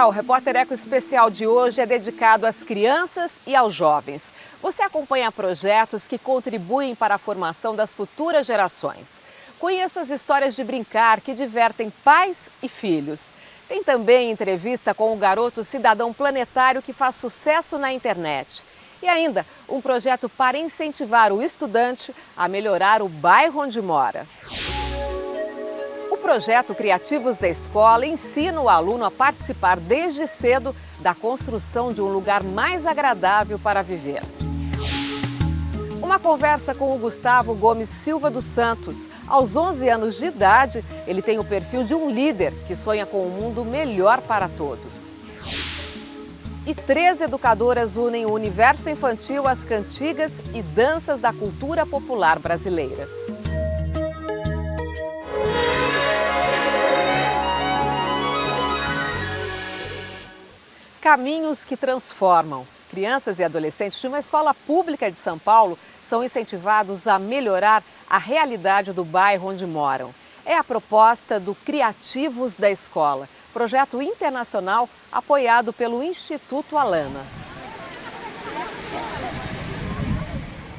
Olá, o Repórter Eco Especial de hoje é dedicado às crianças e aos jovens. Você acompanha projetos que contribuem para a formação das futuras gerações. Conheça as histórias de brincar que divertem pais e filhos. Tem também entrevista com o garoto cidadão planetário que faz sucesso na internet. E ainda um projeto para incentivar o estudante a melhorar o bairro onde mora. O projeto Criativos da Escola ensina o aluno a participar desde cedo da construção de um lugar mais agradável para viver. Uma conversa com o Gustavo Gomes Silva dos Santos. Aos 11 anos de idade, ele tem o perfil de um líder que sonha com um mundo melhor para todos. E 3 educadoras unem o universo infantil às cantigas e danças da cultura popular brasileira. Caminhos que transformam. Crianças e adolescentes de uma escola pública de São Paulo são incentivados a melhorar a realidade do bairro onde moram. É a proposta do Criativos da Escola, projeto internacional apoiado pelo Instituto Alana.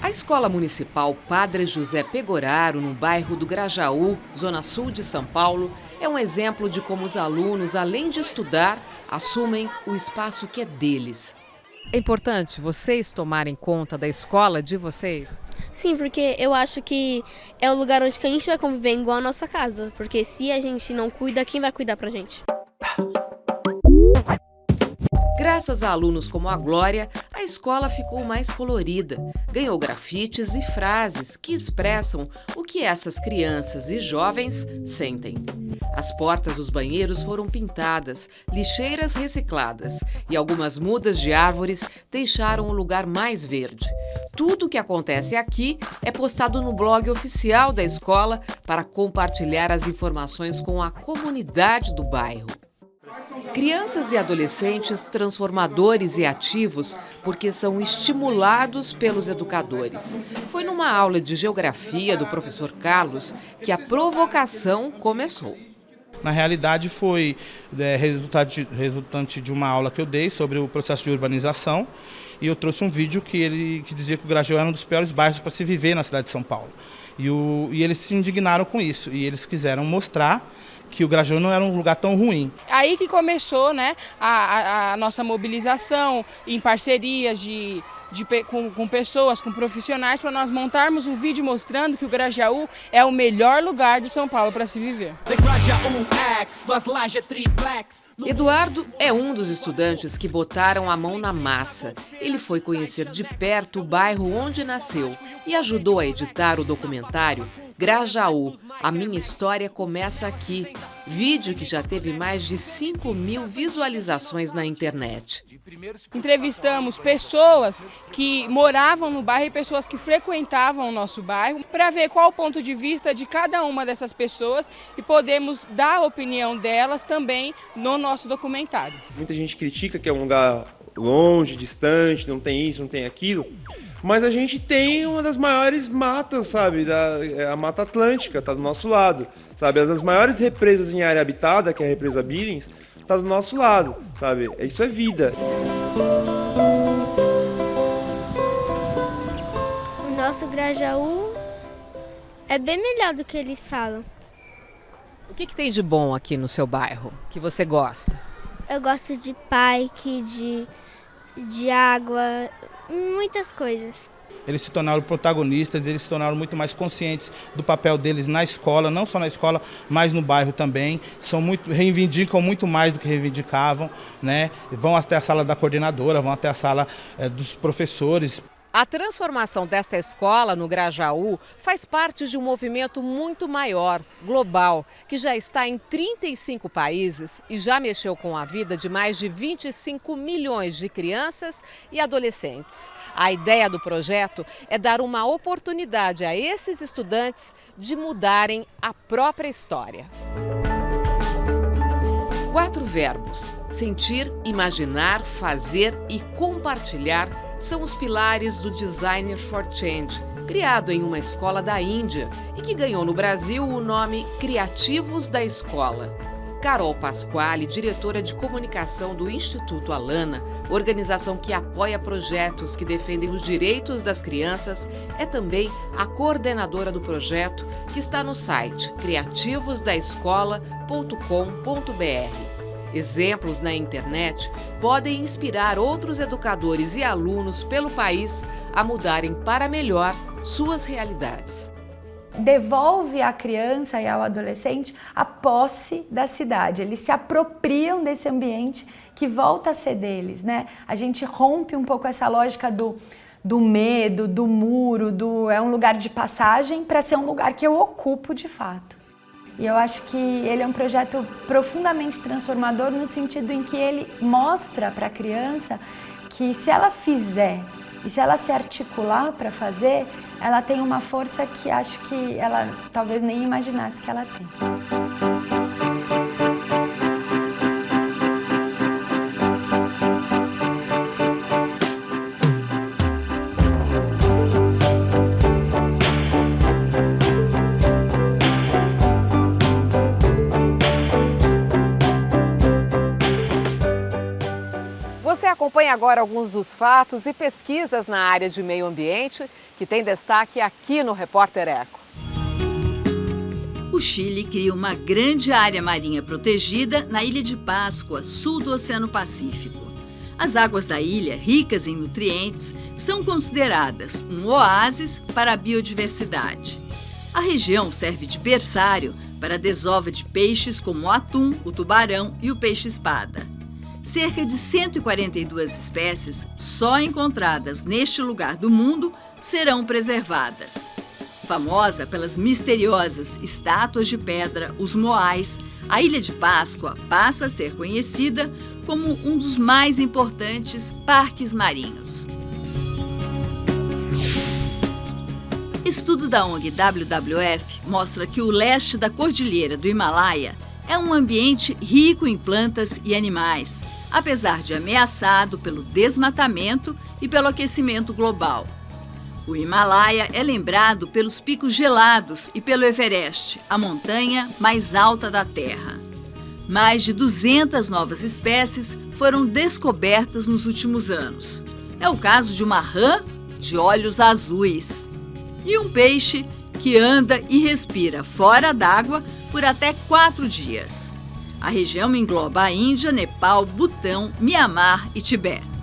A Escola Municipal Padre José Pegoraro, no bairro do Grajaú, zona sul de São Paulo, é um exemplo de como os alunos, além de estudar, assumem o espaço que é deles. É importante vocês tomarem conta da escola de vocês? Sim, porque eu acho que é o lugar onde a gente vai conviver igual a nossa casa. Porque se a gente não cuida, quem vai cuidar pra gente? Graças a alunos como a Glória, a escola ficou mais colorida. Ganhou grafites e frases que expressam o que essas crianças e jovens sentem. As portas dos banheiros foram pintadas, lixeiras recicladas e algumas mudas de árvores deixaram o lugar mais verde. Tudo o que acontece aqui é postado no blog oficial da escola para compartilhar as informações com a comunidade do bairro. Crianças e adolescentes transformadores e ativos porque são estimulados pelos educadores. Foi numa aula de geografia do professor Carlos que a provocação começou. Na realidade foi resultante de uma aula que eu dei sobre o processo de urbanização e eu trouxe um vídeo que dizia que o Grajaú era um dos piores bairros para se viver na cidade de São Paulo. E eles se indignaram com isso e eles quiseram mostrar que o Grajaú não era um lugar tão ruim. Aí que começou, né, a nossa mobilização em parcerias com pessoas, com profissionais, para nós montarmos um vídeo mostrando que o Grajaú é o melhor lugar de São Paulo para se viver. Eduardo é um dos estudantes que botaram a mão na massa. Ele foi conhecer de perto o bairro onde nasceu e ajudou a editar o documentário Grajaú, a minha história começa aqui. Vídeo que já teve mais de 5.000 visualizações na internet. Entrevistamos pessoas que moravam no bairro e pessoas que frequentavam o nosso bairro para ver qual o ponto de vista de cada uma dessas pessoas e podemos dar a opinião delas também no nosso documentário. Muita gente critica que é um lugar longe, distante, não tem isso, não tem aquilo. Mas a gente tem uma das maiores matas, sabe? A Mata Atlântica, está do nosso lado, sabe? Uma das maiores represas em área habitada, que é a represa Billings, está do nosso lado, sabe? Isso é vida. O nosso Grajaú é bem melhor do que eles falam. O que tem de bom aqui no seu bairro, que você gosta? Eu gosto de parque, de água, muitas coisas. Eles se tornaram protagonistas, eles se tornaram muito mais conscientes do papel deles na escola, não só na escola, mas no bairro também. Reivindicam muito mais do que reivindicavam, né? Vão até a sala da coordenadora, vão até a sala dos professores. A transformação dessa escola no Grajaú faz parte de um movimento muito maior, global, que já está em 35 países e já mexeu com a vida de mais de 25 milhões de crianças e adolescentes. A ideia do projeto é dar uma oportunidade a esses estudantes de mudarem a própria história. 4 verbos: sentir, imaginar, fazer e compartilhar são os pilares do Designer for Change, criado em uma escola da Índia e que ganhou no Brasil o nome Criativos da Escola. Carol Pasquale, diretora de comunicação do Instituto Alana, organização que apoia projetos que defendem os direitos das crianças, é também a coordenadora do projeto, que está no site criativosdaescola.com.br. Exemplos na internet podem inspirar outros educadores e alunos pelo país a mudarem para melhor suas realidades. Devolve à criança e ao adolescente a posse da cidade. Eles se apropriam desse ambiente que volta a ser deles, né? A gente rompe um pouco essa lógica do medo, do muro, é um lugar de passagem para ser um lugar que eu ocupo de fato. E eu acho que ele é um projeto profundamente transformador no sentido em que ele mostra para a criança que se ela fizer e se ela se articular para fazer, ela tem uma força que acho que ela talvez nem imaginasse que ela tem. Você acompanha agora alguns dos fatos e pesquisas na área de meio ambiente que tem destaque aqui no Repórter Eco. O Chile cria uma grande área marinha protegida na Ilha de Páscoa, sul do Oceano Pacífico. As águas da ilha, ricas em nutrientes, são consideradas um oásis para a biodiversidade. A região serve de berçário para a desova de peixes como o atum, o tubarão e o peixe-espada. Cerca de 142 espécies, só encontradas neste lugar do mundo, serão preservadas. Famosa pelas misteriosas estátuas de pedra, os moais, a Ilha de Páscoa passa a ser conhecida como um dos mais importantes parques marinhos. Estudo da ONG WWF mostra que o leste da Cordilheira do Himalaia é um ambiente rico em plantas e animais, apesar de ameaçado pelo desmatamento e pelo aquecimento global. O Himalaia é lembrado pelos picos gelados e pelo Everest, a montanha mais alta da Terra. Mais de 200 novas espécies foram descobertas nos últimos anos. É o caso de uma rã de olhos azuis e um peixe que anda e respira fora d'água por até 4 dias. A região engloba a Índia, Nepal, Butão, Mianmar e Tibete.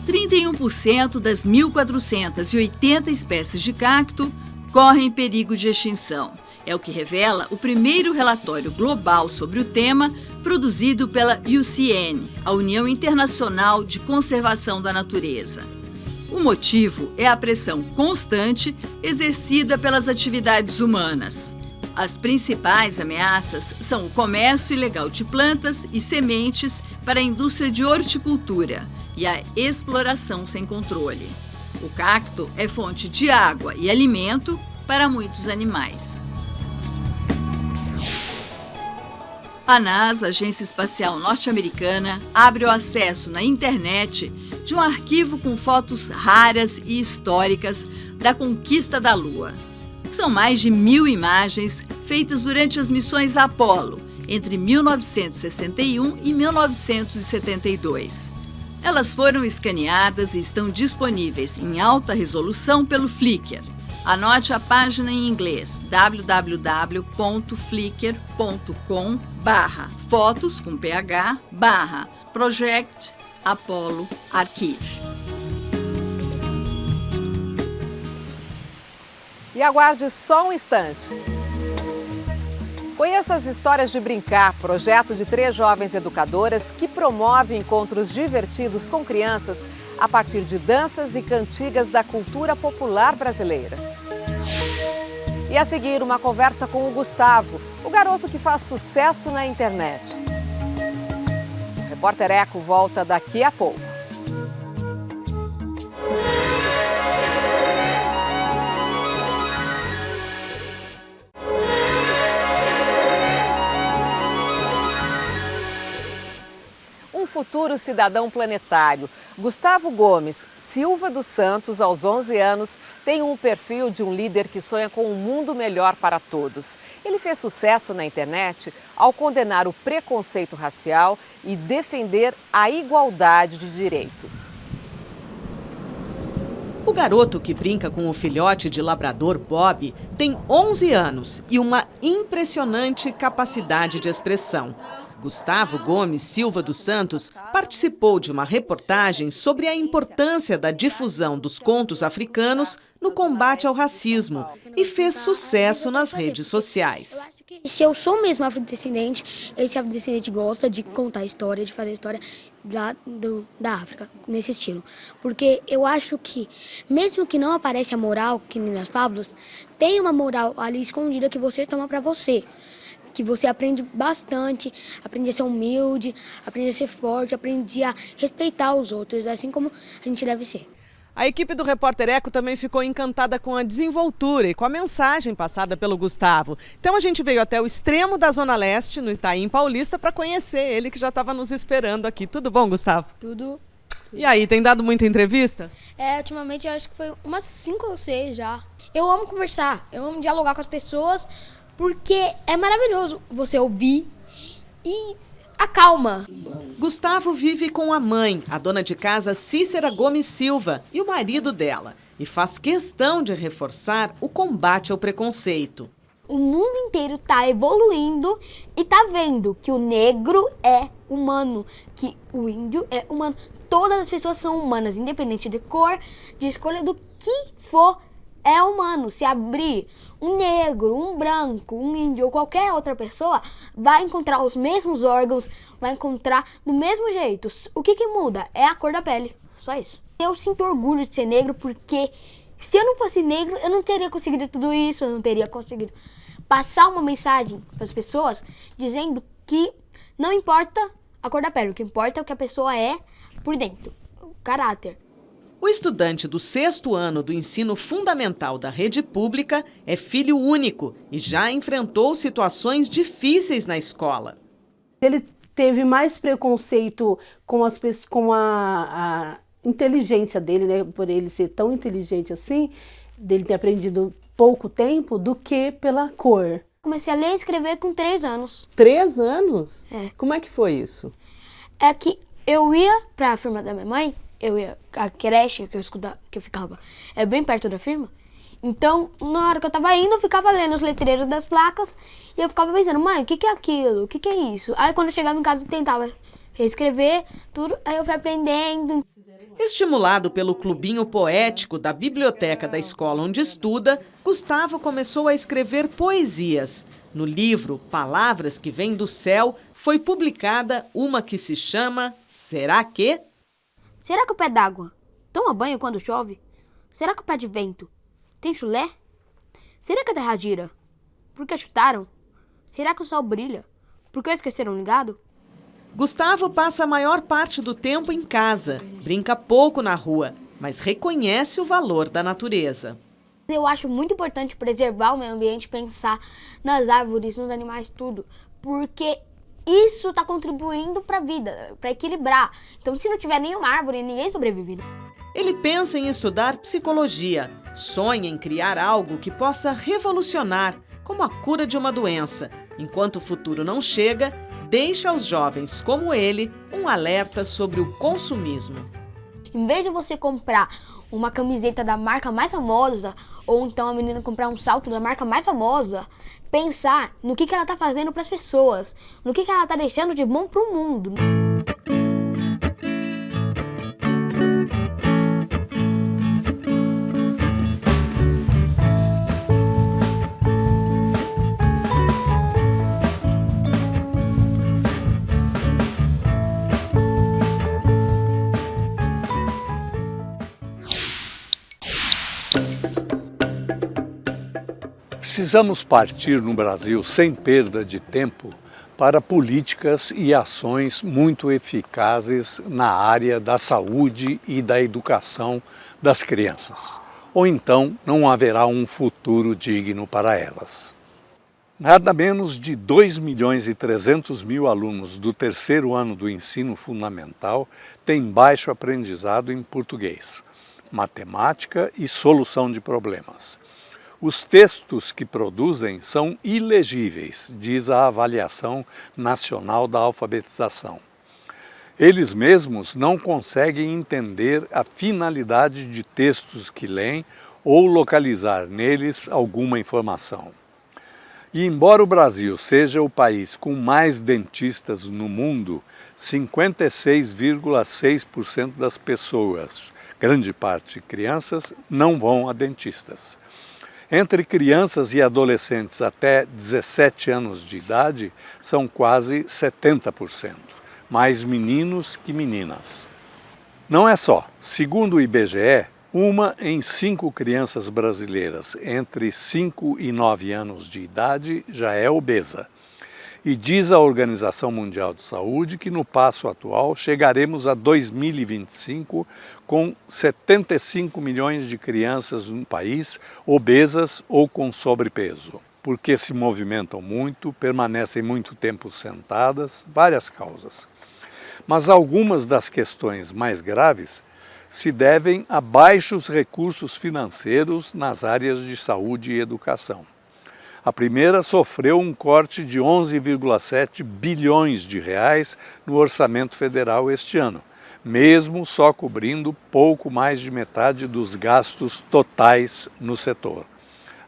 31% das 1.480 espécies de cacto correm perigo de extinção. É o que revela o primeiro relatório global sobre o tema, produzido pela UCN, a União Internacional de Conservação da Natureza. O motivo é a pressão constante exercida pelas atividades humanas. As principais ameaças são o comércio ilegal de plantas e sementes para a indústria de horticultura e a exploração sem controle. O cacto é fonte de água e alimento para muitos animais. A NASA, Agência Espacial Norte-Americana, abre o acesso na internet de um arquivo com fotos raras e históricas da conquista da Lua. São mais de 1.000 imagens feitas durante as missões Apollo, entre 1961 e 1972. Elas foram escaneadas e estão disponíveis em alta resolução pelo Flickr. Anote a página em inglês www.flickr.com/fotos com PH/Project Apollo Archive. E aguarde só um instante. Conheça as Histórias de Brincar, projeto de 3 jovens educadoras que promove encontros divertidos com crianças a partir de danças e cantigas da cultura popular brasileira. E a seguir, uma conversa com o Gustavo, o garoto que faz sucesso na internet. O Repórter Eco volta daqui a pouco. futuro cidadão planetário. Gustavo Gomes Silva dos Santos, aos 11 anos, tem um perfil de um líder que sonha com um mundo melhor para todos. Ele fez sucesso na internet ao condenar o preconceito racial e defender a igualdade de direitos. O garoto que brinca com o filhote de labrador Bob tem 11 anos e uma impressionante capacidade de expressão. Gustavo Gomes Silva dos Santos participou de uma reportagem sobre a importância da difusão dos contos africanos no combate ao racismo e fez sucesso nas redes sociais. Se eu sou mesmo afrodescendente, esse afrodescendente gosta de contar a história, de fazer a história da África, nesse estilo. Porque eu acho que, mesmo que não apareça a moral, que nem nas fábulas, tem uma moral ali escondida que você toma para você. Que você aprende bastante, aprende a ser humilde, aprende a ser forte, aprende a respeitar os outros, assim como a gente deve ser. A equipe do Repórter Eco também ficou encantada com a desenvoltura e com a mensagem passada pelo Gustavo. Então a gente veio até o extremo da Zona Leste, no Itaim Paulista, para conhecer ele, que já estava nos esperando aqui. Tudo bom, Gustavo? Tudo. E aí, tem dado muita entrevista? Ultimamente eu acho que foi umas 5 ou 6 já. Eu amo conversar, eu amo dialogar com as pessoas, porque é maravilhoso você ouvir e acalma. Gustavo vive com a mãe, a dona de casa Cícera Gomes Silva, e o marido dela, e faz questão de reforçar o combate ao preconceito. O mundo inteiro está evoluindo e está vendo que o negro é humano, que o índio é humano. Todas as pessoas são humanas, independente de cor, de escolha do que for, é humano. Se abrir um negro, um branco, um índio ou qualquer outra pessoa, vai encontrar os mesmos órgãos, vai encontrar do mesmo jeito. O que muda é a cor da pele, só isso. Eu sinto orgulho de ser negro porque se eu não fosse negro, eu não teria conseguido tudo isso, eu não teria conseguido passar uma mensagem para as pessoas dizendo que não importa a cor da pele, o que importa é o que a pessoa é por dentro, o caráter. O estudante do 6º ano do ensino fundamental da rede pública é filho único e já enfrentou situações difíceis na escola. Ele teve mais preconceito com a inteligência dele, né? Por ele ser tão inteligente assim, dele ter aprendido pouco tempo, do que pela cor. Comecei a ler e escrever com 3 anos. 3 anos? É. Como é que foi isso? É que eu ia para a firma da minha mãe, a creche que eu ficava é bem perto da firma. Então, na hora que eu tava indo, eu ficava lendo os letreiros das placas e eu ficava pensando, mãe, o que é aquilo? O que é isso? Aí quando eu chegava em casa eu tentava reescrever tudo, aí eu fui aprendendo. Estimulado pelo clubinho poético da biblioteca da escola onde estuda, Gustavo começou a escrever poesias. No livro Palavras que Vêm do Céu, foi publicada uma que se chama Será que? Será que o pé d'água toma banho quando chove? Será que o pé de vento tem chulé? Será que a terra gira? Por que chutaram? Será que o sol brilha? Por que esqueceram ligado? Gustavo passa a maior parte do tempo em casa, brinca pouco na rua, mas reconhece o valor da natureza. Eu acho muito importante preservar o meio ambiente, pensar nas árvores, nos animais, tudo, porque isso está contribuindo para a vida, para equilibrar. Então, se não tiver nenhuma árvore, ninguém sobrevive. Ele pensa em estudar psicologia, sonha em criar algo que possa revolucionar, como a cura de uma doença. Enquanto o futuro não chega, deixa aos jovens como ele um alerta sobre o consumismo. Em vez de você comprar uma camiseta da marca mais famosa, ou então a menina comprar um salto da marca mais famosa, pensar no que ela está fazendo para as pessoas, no que ela está deixando de bom para o mundo. Precisamos partir no Brasil, sem perda de tempo, para políticas e ações muito eficazes na área da saúde e da educação das crianças. Ou então não haverá um futuro digno para elas. Nada menos de 2.300.000 alunos do terceiro ano do ensino fundamental têm baixo aprendizado em português, matemática e solução de problemas. Os textos que produzem são ilegíveis, diz a Avaliação Nacional da Alfabetização. Eles mesmos não conseguem entender a finalidade de textos que leem ou localizar neles alguma informação. E embora o Brasil seja o país com mais dentistas no mundo, 56,6% das pessoas, grande parte crianças, não vão a dentistas. Entre crianças e adolescentes até 17 anos de idade, são quase 70%, mais meninos que meninas. Não é só. Segundo o IBGE, 1 em 5 crianças brasileiras entre 5 e 9 anos de idade já é obesa. E diz a Organização Mundial de Saúde que no passo atual chegaremos a 2025 com 75 milhões de crianças no país obesas ou com sobrepeso, porque se movimentam muito, permanecem muito tempo sentadas, várias causas. Mas algumas das questões mais graves se devem a baixos recursos financeiros nas áreas de saúde e educação. A primeira sofreu um corte de 11,7 bilhões de reais no orçamento federal este ano, mesmo só cobrindo pouco mais de metade dos gastos totais no setor.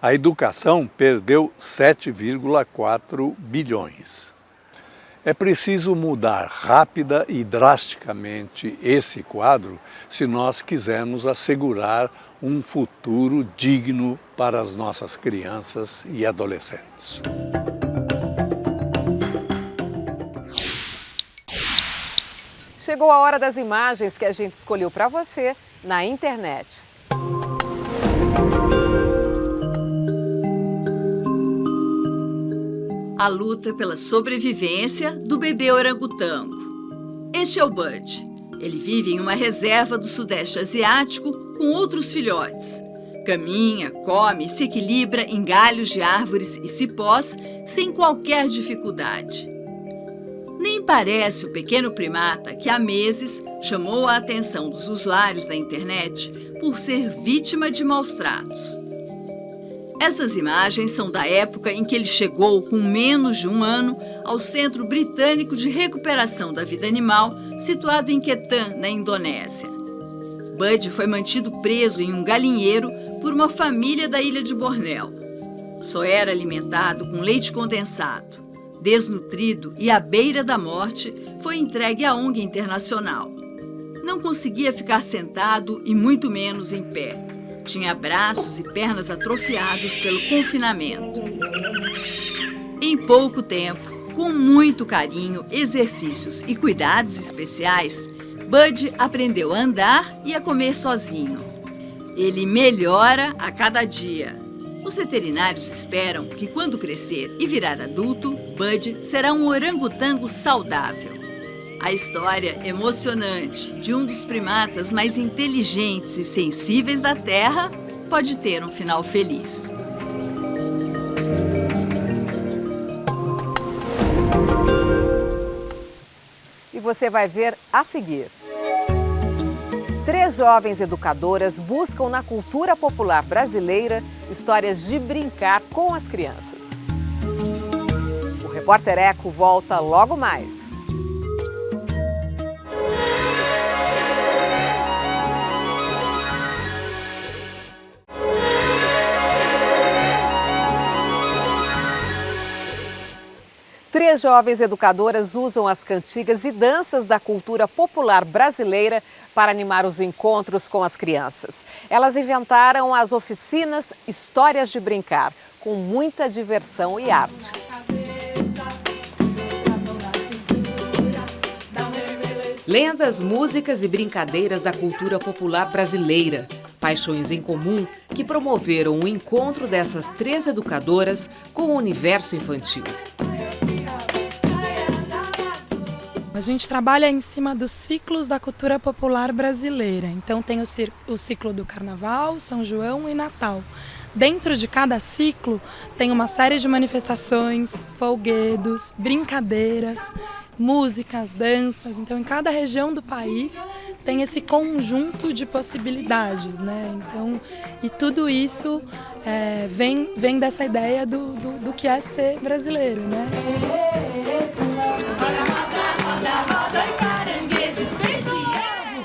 A educação perdeu 7,4 bilhões. É preciso mudar rápida e drasticamente esse quadro se nós quisermos assegurar um futuro digno para as nossas crianças e adolescentes. Chegou a hora das imagens que a gente escolheu para você na internet. A luta pela sobrevivência do bebê orangotango. Este é o Bud. Ele vive em uma reserva do Sudeste Asiático com outros filhotes. Caminha, come e se equilibra em galhos de árvores e cipós sem qualquer dificuldade. Nem parece o pequeno primata que há meses chamou a atenção dos usuários da internet por ser vítima de maus-tratos. Essas imagens são da época em que ele chegou com menos de um ano ao Centro Britânico de Recuperação da Vida Animal, situado em Ketan, na Indonésia. Bud foi mantido preso em um galinheiro por uma família da ilha de Bornéu. Só era alimentado com leite condensado. Desnutrido e à beira da morte, foi entregue à ONG internacional. Não conseguia ficar sentado e muito menos em pé. Tinha braços e pernas atrofiados pelo confinamento. Em pouco tempo, com muito carinho, exercícios e cuidados especiais, Bud aprendeu a andar e a comer sozinho. Ele melhora a cada dia. Os veterinários esperam que, quando crescer e virar adulto, Bud será um orangotango saudável. A história emocionante de um dos primatas mais inteligentes e sensíveis da Terra pode ter um final feliz. E você vai ver a seguir. 3 jovens educadoras buscam na cultura popular brasileira histórias de brincar com as crianças. O Repórter Eco volta logo mais. Três jovens educadoras usam as cantigas e danças da cultura popular brasileira para animar os encontros com as crianças. Elas inventaram as oficinas Histórias de Brincar, com muita diversão e arte. Lendas, músicas e brincadeiras da cultura popular brasileira. Paixões em comum que promoveram o encontro dessas 3 educadoras com o universo infantil. A gente trabalha em cima dos ciclos da cultura popular brasileira. Então tem o ciclo do Carnaval, São João e Natal. Dentro de cada ciclo tem uma série de manifestações, folguedos, brincadeiras, músicas, danças. Então, em cada região do país tem esse conjunto de possibilidades, né? Então, e tudo isso vem dessa ideia do que é ser brasileiro, né?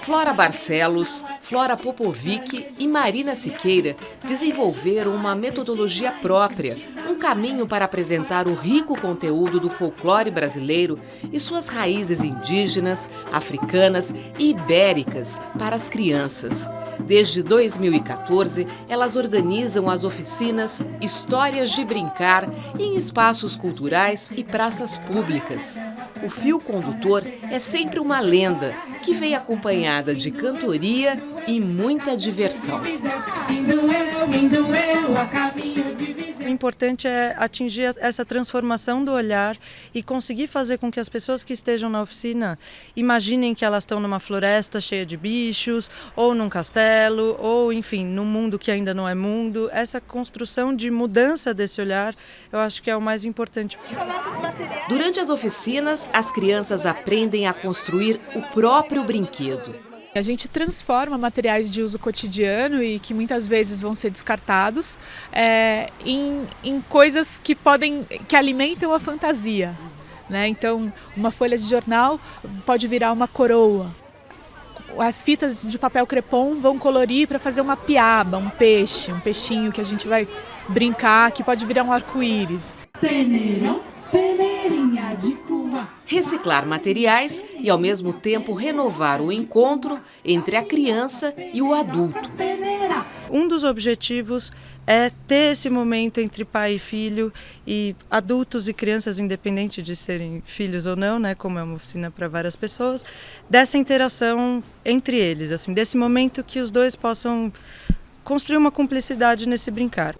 Flora Barcelos, Flora Popovic e Marina Siqueira desenvolveram uma metodologia própria, um caminho para apresentar o rico conteúdo do folclore brasileiro e suas raízes indígenas, africanas e ibéricas para as crianças. Desde 2014, elas organizam as oficinas Histórias de Brincar em espaços culturais e praças públicas. O fio condutor é sempre uma lenda, que vem acompanhada de cantoria e muita diversão. O importante é atingir essa transformação do olhar e conseguir fazer com que as pessoas que estejam na oficina imaginem que elas estão numa floresta cheia de bichos, ou num castelo, ou enfim, num mundo que ainda não é mundo. Essa construção de mudança desse olhar, eu acho que é o mais importante. Durante as oficinas, as crianças aprendem a construir o próprio brinquedo. A gente transforma materiais de uso cotidiano e que muitas vezes vão ser descartados em coisas que alimentam a fantasia, né? Então, uma folha de jornal pode virar uma coroa. As fitas de papel crepom vão colorir para fazer uma piaba, um peixinho que a gente vai brincar, que pode virar um arco-íris. Peneirinha de Cuba. Reciclar materiais e, ao mesmo tempo, renovar o encontro entre a criança e o adulto. Um dos objetivos é ter esse momento entre pai e filho, e adultos e crianças, independente de serem filhos ou não, né, como é uma oficina para várias pessoas, dessa interação entre eles, assim, desse momento que os dois possam construir uma cumplicidade nesse brincar.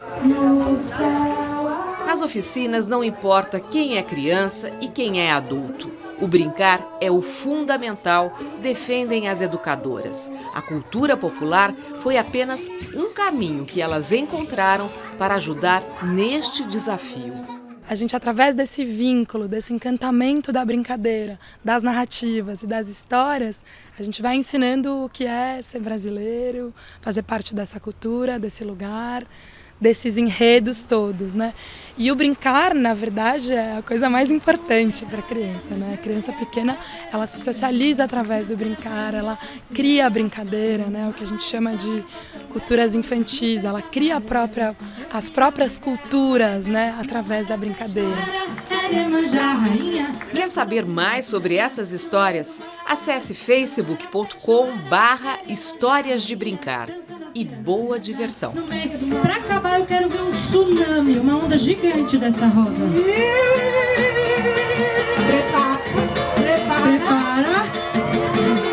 Nas oficinas não importa quem é criança e quem é adulto. O brincar é o fundamental, defendem as educadoras. A cultura popular foi apenas um caminho que elas encontraram para ajudar neste desafio. A gente, através desse vínculo, desse encantamento da brincadeira, das narrativas e das histórias, a gente vai ensinando o que é ser brasileiro, fazer parte dessa cultura, desse lugar, desses enredos todos, né? E o brincar, na verdade, é a coisa mais importante para a criança, né? A criança pequena, ela se socializa através do brincar, ela cria a brincadeira, né? O que a gente chama de culturas infantis, ela cria as próprias culturas, né? Através da brincadeira. Quer saber mais sobre essas histórias? Acesse facebook.com/histórias de brincar. E boa diversão. Para acabar, eu quero ver um tsunami, uma onda gigante dessa roda. Prepara.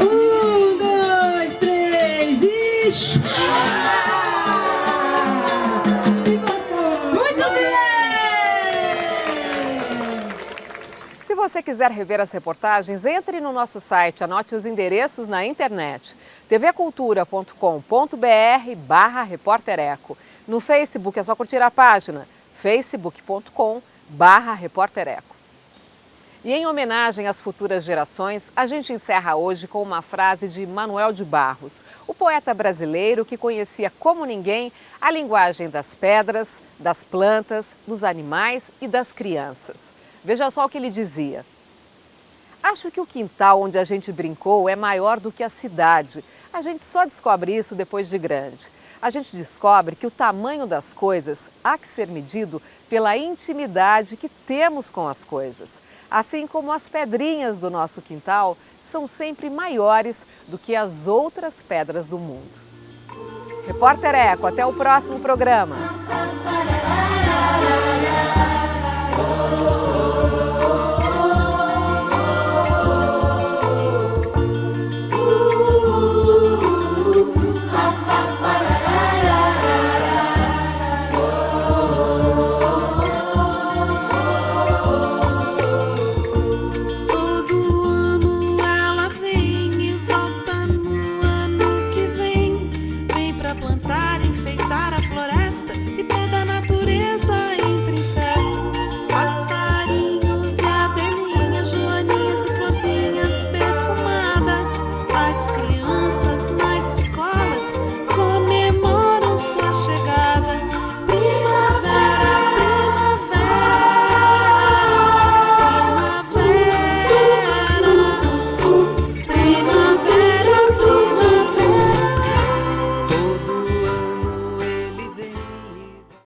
1, 2, 3 e... Muito bem! Se você quiser rever as reportagens, entre no nosso site, anote os endereços na internet. tvcultura.com.br/repórtereco. No Facebook é só curtir a página facebook.com/repórtereco. E em homenagem às futuras gerações, a gente encerra hoje com uma frase de Manuel de Barros, o poeta brasileiro que conhecia como ninguém a linguagem das pedras, das plantas, dos animais e das crianças. Veja só o que ele dizia. Acho que o quintal onde a gente brincou é maior do que a cidade. A gente só descobre isso depois de grande. A gente descobre que o tamanho das coisas há que ser medido pela intimidade que temos com as coisas. Assim como as pedrinhas do nosso quintal são sempre maiores do que as outras pedras do mundo. Repórter Eco, até o próximo programa. Todo ano plantar.